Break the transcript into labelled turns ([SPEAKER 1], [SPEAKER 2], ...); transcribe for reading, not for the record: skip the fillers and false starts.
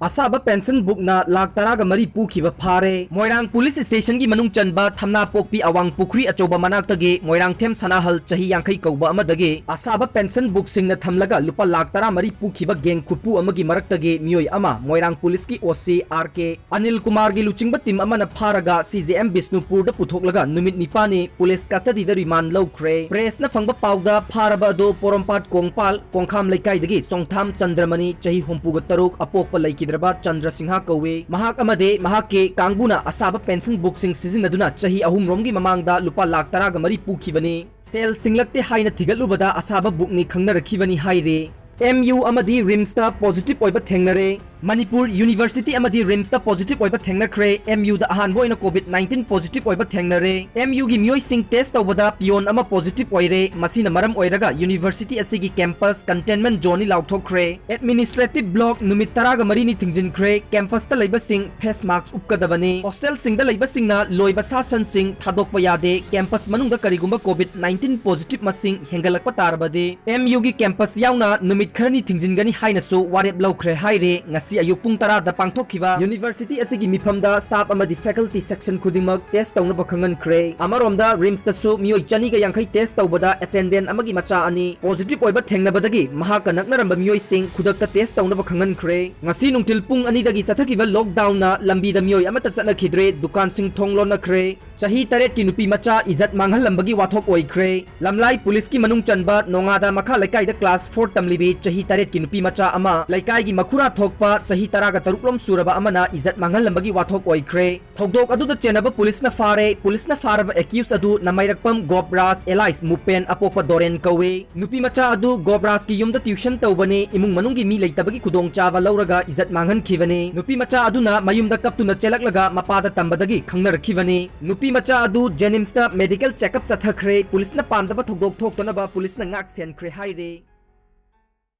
[SPEAKER 1] असाब pension बुकना lakh तराग मरी पुखिब फारे Moirang police station की मनुंग चनबा थमना पोकपी अवांग पुखरी अचौबा मनाक्तगे मोइरांग थेम सनाहल चही यांखई कौबा अमदगे असाब पेंशन बुक सिंगना थमलगा लुपा लाख तरा मरी पुखिब गेंग खुपु अमगी मरक्तगे मियोय अमा मोइरांग पुलिस की ओसी आरके अनिल कुमार की लुचिंगबा टीम अमना फारगा सीजेएम बिष्णुपुर द पुथोकलगा नुमित निपाने पुलिस कस्टडी द रिमांड लौख्रे प्रेस न फंगबा पाउदा फारबा दो पोरमपाट कोंगपाल कोंखाम लेकाइदगी सोंगथाम चंद्रमणि चही हुंपुग तरुक अपोकपा लैकिद्रबा चंद्र सिंह कौवे महाक अमदे महाके कांगबुना असाब पेंशन बुक सिंग सिजिनदुना चही अहुम रोमगी ममांगदा लुपा लाख तराग मरी पुखिबनी सेल सिंगलक्ते हाइना थिगलुबदा असाब बुकनी खंगनरखिबनी हाइरे MU अमदी रिम्स पॉजिटिव ओइबा थेंगनरे मणिपुर यूनिवर्सिटी अमदी रिम्स पॉजिटिव ओइबा थेंगनख्रे MU दा अहान बोइना कोविड-19 पॉजिटिव ओइबा थेंगनरे MU गी मियोय सिंग टेस्ट तौबदा पियोन अमा पॉजिटिव ओइरे मसीना मरम ओइरगा यूनिवर्सिटी असिगी कैंपस कंटेनमेंट जोन नि लाउथोख्रे एडमिनिस्ट्रेटिव ब्लॉक नुमित तराग मरीनी थिंजिनख्रे कैंपस ता लैबा सिंग फेस मास्क उपकदबने हॉस्टल सिंग दा लैबा सिंगना लोइबा सासन सिंग थादोकपा यादे कैंपस मनुंग करिगुंबा कोविड-19 पॉजिटिव मसिंग हेंगलकपा तारबदे MU गी campus याउना नुमित खरनी थिंजिनगनी हाइनसु वारेप लौख्रे हाइरे ngasi ayuk pung tara da pangthokhiba university asigi mifamda staff amadi faculty section khudingmak test tawna bakhangan khre amaromda rims da su mioi chani ga yankhai test tawbada attendant amagi macha ani positive oiba thengnabadagi mahaka naknaramba mioi sing khudakta test tawna bakhangan khre ngasi nungtil pung ani dagi sathakiba lockdown na lambi da mioi amata chana khidre dukan sing thonglon na khre chahi taret ki nupi macha izat manghal lambagi wathok oi khre lamlai police ki manung chanba nongada makha laikai da class 4 tamlibi chahi taret ki nupi macha ama laikai gi makhura thokpa सही तरागा तरुकलोम सुरबा अमना इज्जत मांगल लंबगी वाथोक ओइख्रे थौदोक अदुदा चेनबा पुलिसना फारबा accused अदु नमाइरकपम गोब्रास alias मुपेन अपोकपा दोरेन कौवे नुपी मचा अदु गोब्रास की युमदा tuition तौबने इमुंग मनुंगी मी लेतबगी खुदोंग चावा लौरगा इज्जत मांगन खिबने नुपी मचा अदुना मयुमदा कपतुना चेलकलगा मपादा तंबदगी खंगनरखिबने नुपी मचा अदु जेनिम्स ता मेडिकल चेकअप चथखरे पुलिसना पामदबा थौदोक थोक्तनबा पुलिसना ngak सेनख्रे हाइरे